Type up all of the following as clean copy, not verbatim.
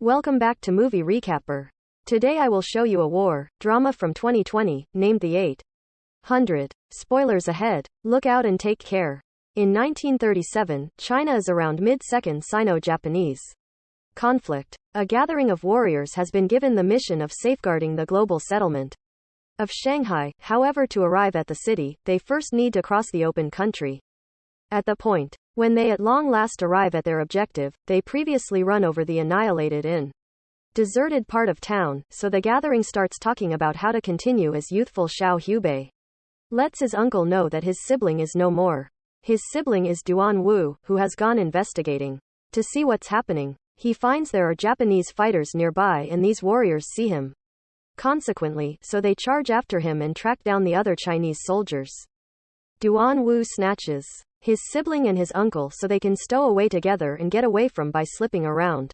Welcome back to Movierecaper. Today I will show you a war drama from 2020, named The 800. Spoilers ahead. Look out and take care. In 1937, China is around mid-second Sino-Japanese conflict. A gathering of warriors has been given the mission of safeguarding the global settlement of Shanghai. However, to arrive at the city, they first need to cross the open country. At the point when they at long last arrive at their objective, they previously run over the annihilated and deserted part of town, so the gathering starts talking about how to continue as youthful Xiao Hubei lets his uncle know that his sibling is no more. His sibling is Duan Wu, who has gone investigating to see what's happening. He finds there are Japanese fighters nearby and these warriors see him. Consequently, so they charge after him and track down the other Chinese soldiers. Duan Wu snatches his sibling and his uncle so they can stow away together and get away from by slipping around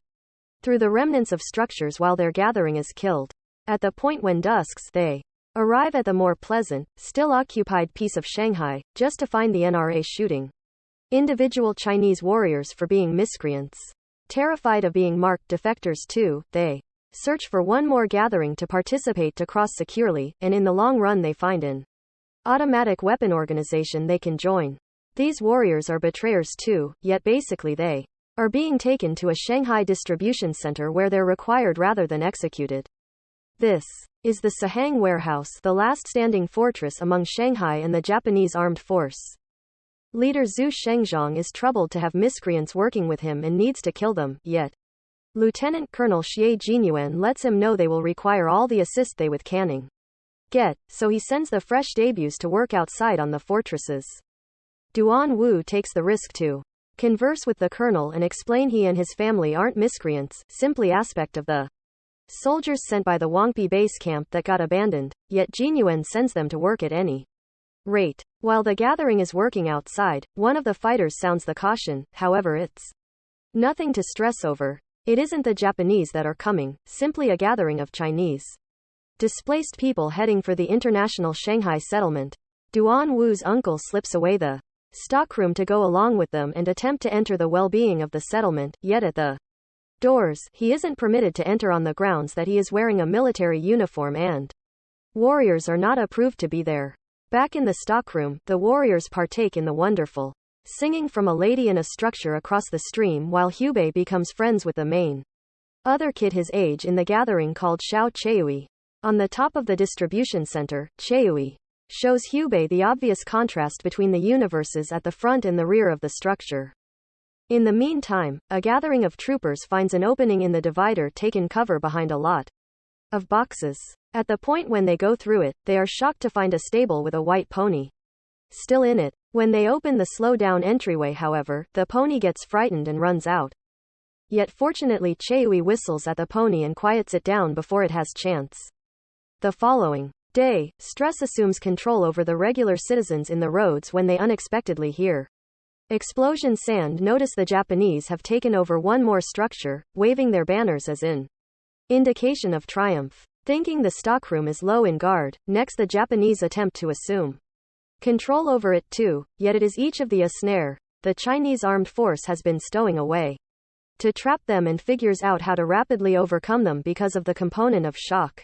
through the remnants of structures while their gathering is killed. At the point when dusks, they arrive at the more pleasant, still occupied piece of Shanghai, just to find the NRA shooting individual Chinese warriors for being miscreants. Terrified of being marked defectors too, they search for one more gathering to participate to cross securely, and in the long run they find an automatic weapon organization they can join. These warriors are betrayers too, yet basically they are being taken to a Shanghai distribution center where they're required rather than executed. This is the Sahang warehouse, the last standing fortress among Shanghai and the Japanese armed force. Leader Zhu Shengzhong is troubled to have miscreants working with him and needs to kill them, yet Lieutenant Colonel Xie Jinyuan lets him know they will require all the assist they with canning get, so he sends the fresh debuts to work outside on the fortresses. Duan Wu takes the risk to converse with the colonel and explain he and his family aren't miscreants, simply aspect of the soldiers sent by the Wangpi base camp that got abandoned, yet Jinyuan sends them to work at any rate. While the gathering is working outside, one of the fighters sounds the caution, however it's nothing to stress over. It isn't the Japanese that are coming, simply a gathering of Chinese displaced people heading for the international Shanghai settlement. Duan Wu's uncle slips away the stockroom to go along with them and attempt to enter the well-being of the settlement, yet at the doors, he isn't permitted to enter on the grounds that he is wearing a military uniform and warriors are not approved to be there. Back in the stockroom, the warriors partake in the wonderful singing from a lady in a structure across the stream while Hubei becomes friends with the main other kid his age in the gathering called Xiao Cheui. On the top of the distribution center, Cheui shows Hubei the obvious contrast between the universes at the front and the rear of the structure. In the meantime, a gathering of troopers finds an opening in the divider taken cover behind a lot of boxes. At the point when they go through it, they are shocked to find a stable with a white pony still in it. When they open the slow-down entryway, however, the pony gets frightened and runs out. Yet fortunately Cheui whistles at the pony and quiets it down before it has chance. The following day, stress assumes control over the regular citizens in the roads when they unexpectedly hear explosion sound. Notice the Japanese have taken over one more structure, waving their banners as in indication of triumph. Thinking the stockroom is low in guard, next the Japanese attempt to assume control over it too, yet it is each of the snare the Chinese armed force has been stowing away to trap them and figures out how to rapidly overcome them because of the component of shock.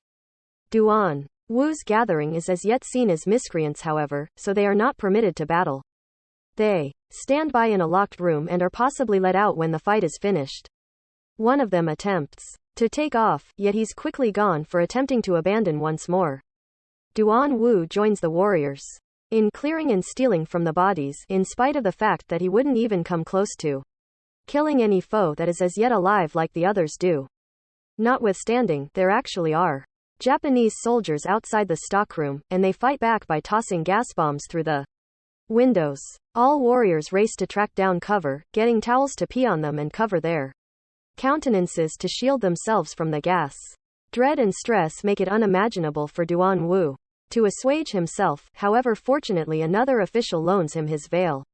Duan Wu's gathering is as yet seen as miscreants, however, so they are not permitted to battle. They stand by in a locked room and are possibly let out when the fight is finished. One of them attempts to take off, yet he's quickly gone for attempting to abandon once more. Duan Wu joins the warriors in clearing and stealing from the bodies, in spite of the fact that he wouldn't even come close to killing any foe that is as yet alive like the others do. Notwithstanding, there actually are Japanese soldiers outside the stockroom, and they fight back by tossing gas bombs through the windows. All warriors race to track down cover, getting towels to pee on them and cover their countenances to shield themselves from the gas. Dread and stress make it unimaginable for Duan Wu to assuage himself, however fortunately another official loans him his veil.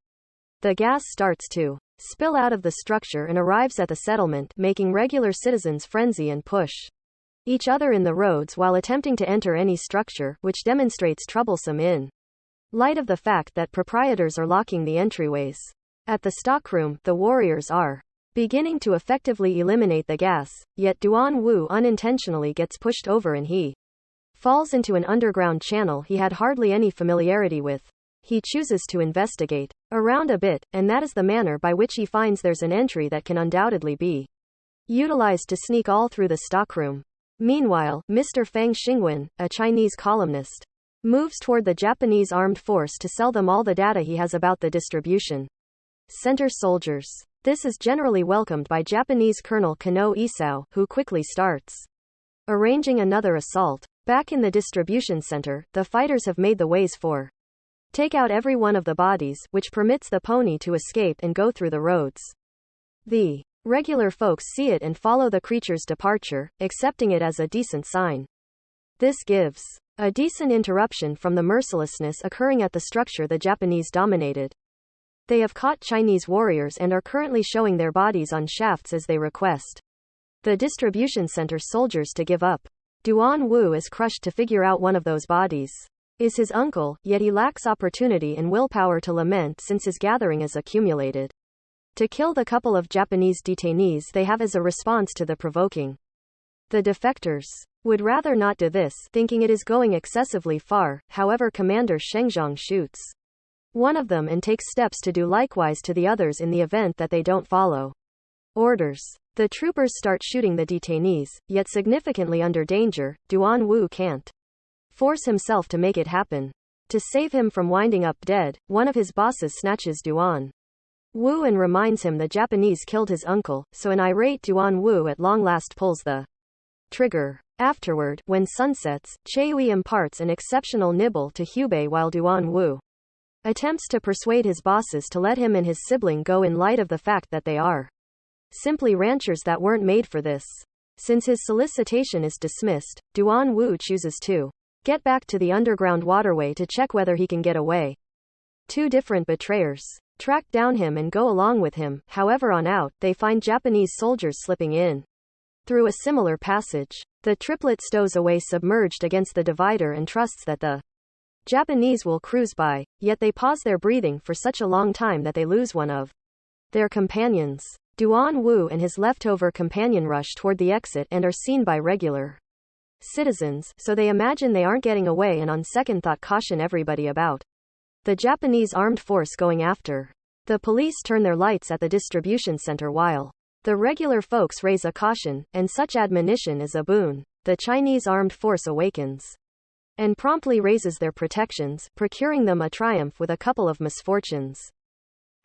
The gas starts to spill out of the structure and arrives at the settlement, making regular citizens frenzy and push each other in the roads while attempting to enter any structure, which demonstrates troublesome in light of the fact that proprietors are locking the entryways. At the stockroom, the warriors are beginning to effectively eliminate the gas, yet Duan-Wu unintentionally gets pushed over and he falls into an underground channel he had hardly any familiarity with. He chooses to investigate around a bit, and that is the manner by which he finds there's an entry that can undoubtedly be utilized to sneak all through the stockroom. Meanwhile, Mr. Fang Xingwen, a Chinese columnist, moves toward the Japanese armed force to sell them all the data he has about the distribution center soldiers. This is generally welcomed by Japanese Colonel Kano Isao, who quickly starts arranging another assault. Back in the distribution center, the fighters have made the ways for take out every one of the bodies, which permits the pony to escape and go through the roads. The regular folks see it and follow the creature's departure, accepting it as a decent sign. This gives a decent interruption from the mercilessness occurring at the structure the Japanese dominated. They have caught Chinese warriors and are currently showing their bodies on shafts as they request the distribution center soldiers to give up. Duan-Wu is crushed to figure out one of those bodies is his uncle, yet he lacks opportunity and willpower to lament since his gathering is accumulated to kill the couple of Japanese detainees they have as a response to the provoking. The defectors would rather not do this, thinking it is going excessively far. However, Commander Shengzhong shoots one of them and takes steps to do likewise to the others in the event that they don't follow orders. The troopers start shooting the detainees, yet significantly under danger. Duan-Wu can't force himself to make it happen. To save him from winding up dead, one of his bosses snatches Duan-Wu and reminds him the Japanese killed his uncle, so an irate Duan-Wu at long last pulls the trigger. Afterward, when sun sets, Chui imparts an exceptional nibble to Hubei while Duan-Wu attempts to persuade his bosses to let him and his sibling go in light of the fact that they are simply ranchers that weren't made for this. Since his solicitation is dismissed, Duan-Wu chooses to get back to the underground waterway to check whether he can get away. Two different betrayers track down him and go along with him. However, on out, they find Japanese soldiers slipping in through a similar passage. The triplet stows away submerged against the divider and trusts that the Japanese will cruise by, yet they pause their breathing for such a long time that they lose one of their companions. Duan-Wu and his leftover companion rush toward the exit and are seen by regular citizens, so they imagine they aren't getting away and on second thought caution everybody about the Japanese armed force going after. The police turn their lights at the distribution center while the regular folks raise a caution, and such admonition is a boon. The Chinese armed force awakens and promptly raises their protections, procuring them a triumph with a couple of misfortunes.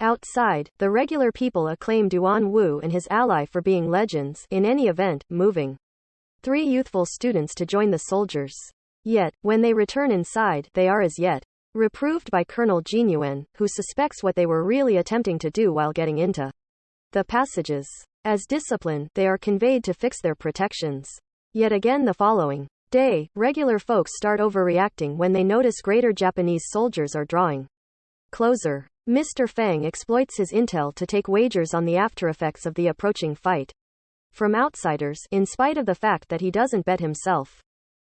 Outside, the regular people acclaim Duan-Wu and his ally for being legends, in any event, moving 3 youthful students to join the soldiers. Yet, when they return inside, they are as yet reproved by Colonel Jinyuan, who suspects what they were really attempting to do while getting into the passages. As discipline, they are conveyed to fix their protections. Yet again the following day, regular folks start overreacting when they notice greater Japanese soldiers are drawing closer. Mr. Fang exploits his intel to take wagers on the aftereffects of the approaching fight from outsiders, in spite of the fact that he doesn't bet himself.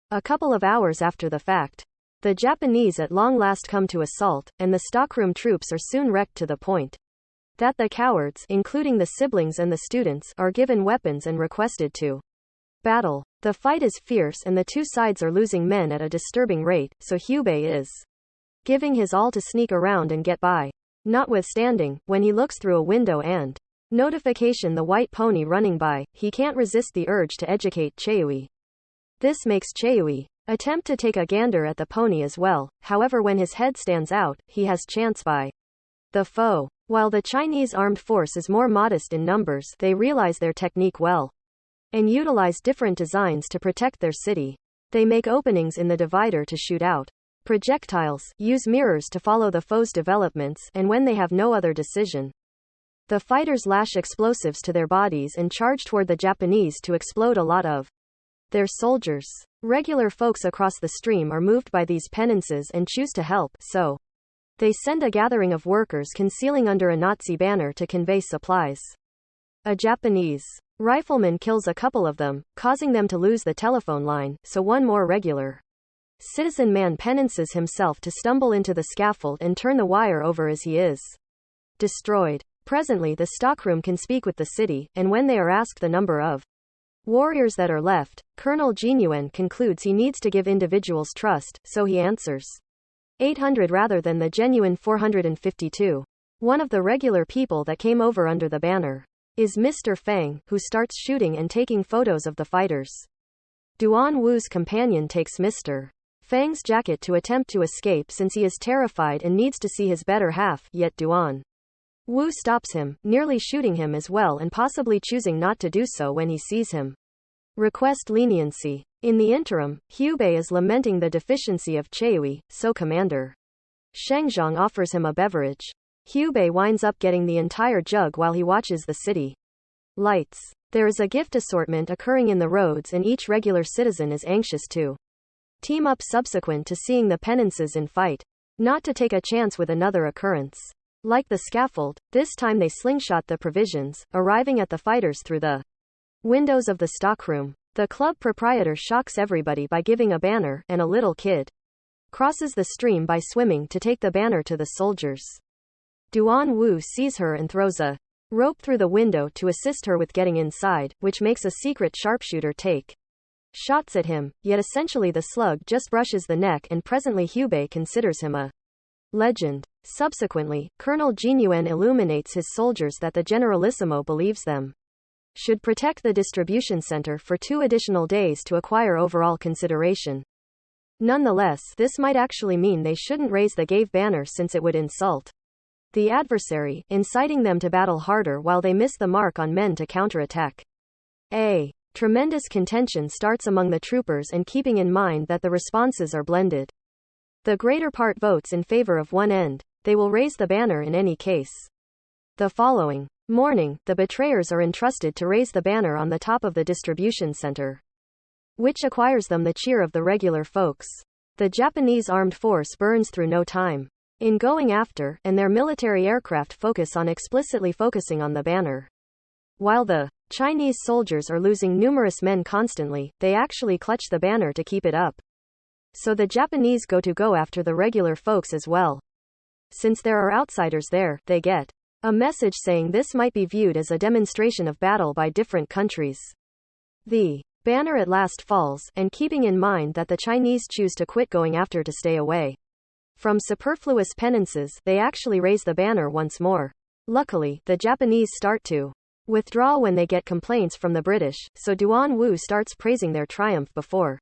A couple of hours after the fact, the Japanese at long last come to assault, and the stockroom troops are soon wrecked to the point that the cowards, including the siblings and the students, are given weapons and requested to battle. The fight is fierce and the two sides are losing men at a disturbing rate, so Hubei is giving his all to sneak around and get by. Notwithstanding, when he looks through a window and notification the white pony running by, he can't resist the urge to educate Chui. This makes Chui attempt to take a gander at the pony as well. However, when his head stands out, he has chance by the foe. While the Chinese armed force is more modest in numbers, they realize their technique well and utilize different designs to protect their city. They make openings in the divider to shoot out projectiles, use mirrors to follow the foe's developments, and when they have no other decision, the fighters lash explosives to their bodies and charge toward the Japanese to explode a lot of their soldiers. Regular folks across the stream are moved by these penances and choose to help, so they send a gathering of workers concealing under a Nazi banner to convey supplies. A Japanese rifleman kills a couple of them, causing them to lose the telephone line, so one more regular citizen man penances himself to stumble into the scaffold and turn the wire over as he is destroyed. Presently the stockroom can speak with the city, and when they are asked the number of warriors that are left, Colonel Jingyuan concludes he needs to give individuals trust, so he answers 800 rather than the genuine 452. One of the regular people that came over under the banner is Mr. Fang, who starts shooting and taking photos of the fighters. Duan Wu's companion takes Mr. Fang's jacket to attempt to escape since he is terrified and needs to see his better half, yet Duan Wu stops him, nearly shooting him as well and possibly choosing not to do so when he sees him request leniency. In the interim, Hubei is lamenting the deficiency of Cheui, so Commander Shengzhong offers him a beverage. Hubei winds up getting the entire jug while he watches the city lights. There is a gift assortment occurring in the roads and each regular citizen is anxious to team up subsequent to seeing the penances in fight, not to take a chance with another occurrence. Like the scaffold, this time they slingshot the provisions, arriving at the fighters through the windows of the stockroom. The club proprietor shocks everybody by giving a banner, and a little kid crosses the stream by swimming to take the banner to the soldiers. Duan Wu sees her and throws a rope through the window to assist her with getting inside, which makes a secret sharpshooter take shots at him, yet essentially the slug just brushes the neck and presently Hubei considers him a legend. Subsequently, Colonel Jingyuan illuminates his soldiers that the Generalissimo believes them should protect the distribution center for 2 additional days to acquire overall consideration. Nonetheless, this might actually mean they shouldn't raise the Gave banner since it would insult the adversary, inciting them to battle harder while they miss the mark on men to counterattack. A tremendous contention starts among the troopers and keeping in mind that the responses are blended. The greater part votes in favor of one end. They will raise the banner in any case. The following morning, the betrayers are entrusted to raise the banner on the top of the distribution center, which acquires them the cheer of the regular folks. The Japanese armed force burns through no time in going after, and their military aircraft focus on explicitly focusing on the banner. While the Chinese soldiers are losing numerous men constantly, they actually clutch the banner to keep it up. So the Japanese go after the regular folks as well. Since there are outsiders there, they get a message saying this might be viewed as a demonstration of battle by different countries. The banner at last falls, and keeping in mind that the Chinese choose to quit going after to stay away from superfluous penances, they actually raise the banner once more. Luckily, the Japanese start to withdraw when they get complaints from the British, so Duan Wu starts praising their triumph before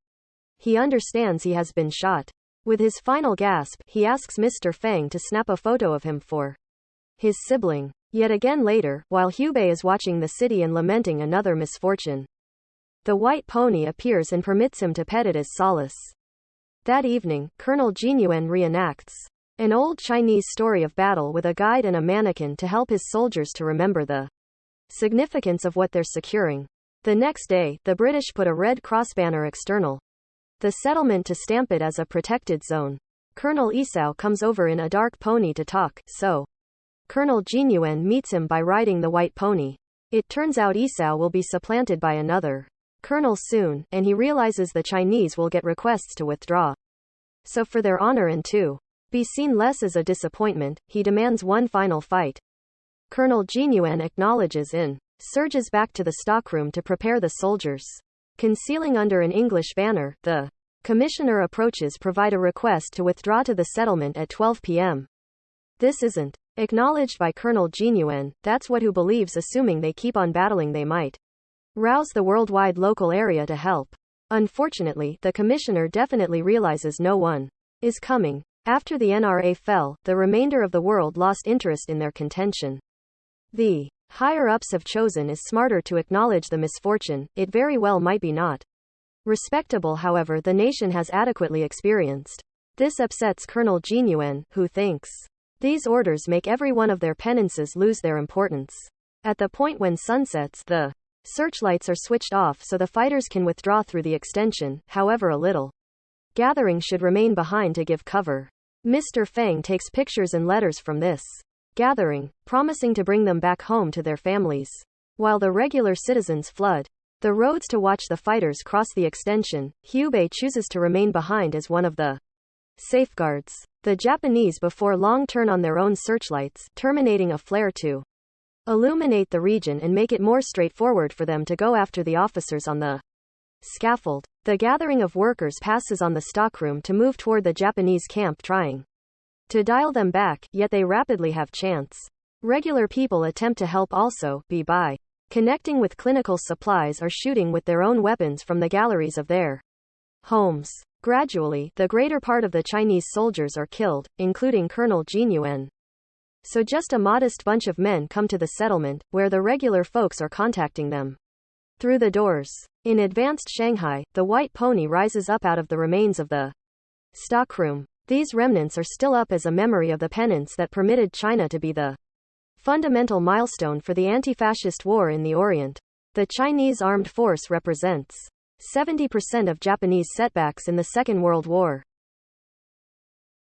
he understands he has been shot. With his final gasp, he asks Mr. Fang to snap a photo of him for his sibling. Yet again later, while Hubei is watching the city and lamenting another misfortune, the white pony appears and permits him to pet it as solace. That evening, Colonel Jingyuan reenacts an old Chinese story of battle with a guide and a mannequin to help his soldiers to remember the significance of what they're securing. The next day, the British put a Red Cross banner external the settlement to stamp it as a protected zone. Colonel Isao comes over in a dark pony to talk, so Colonel Jingyuan meets him by riding the white pony. It turns out Isao will be supplanted by another colonel soon, and he realizes the Chinese will get requests to withdraw. So for their honor and to be seen less as a disappointment, he demands one final fight. Colonel Jingyuan acknowledges and surges back to the stockroom to prepare the soldiers. Concealing under an English banner, the commissioner approaches provide a request to withdraw to the settlement at 12 p.m. This isn't acknowledged by Colonel Jingyuan. That's what who believes, assuming they keep on battling they might rouse the worldwide local area to help. Unfortunately, the commissioner definitely realizes no one is coming. After the NRA fell, the remainder of the world lost interest in their contention. The higher-ups have chosen is smarter to acknowledge the misfortune. It very well might be not respectable, however the nation has adequately experienced. This upsets Colonel Jingyuan, who thinks these orders make every one of their penances lose their importance. At the point when sun sets, the searchlights are switched off so the fighters can withdraw through the extension, however a little gathering should remain behind to give cover. Mr. Fang takes pictures and letters from this gathering, promising to bring them back home to their families. While the regular citizens flood the roads to watch the fighters cross the extension, Hubei chooses to remain behind as one of the safeguards. The Japanese before long turn on their own searchlights, terminating a flare to illuminate the region and make it more straightforward for them to go after the officers on the scaffold. The gathering of workers passes on the stockroom to move toward the Japanese camp, trying to dial them back, yet they rapidly have chance. Regular people attempt to help also, be by connecting with clinical supplies or shooting with their own weapons from the galleries of their homes. Gradually, the greater part of the Chinese soldiers are killed, including Colonel Jin Yuan. So just a modest bunch of men come to the settlement, where the regular folks are contacting them through the doors. In advanced Shanghai, the white pony rises up out of the remains of the stockroom. These remnants are still up as a memory of the penance that permitted China to be the fundamental milestone for the anti-fascist war in the Orient. The Chinese armed force represents 70% of Japanese setbacks in the Second World War.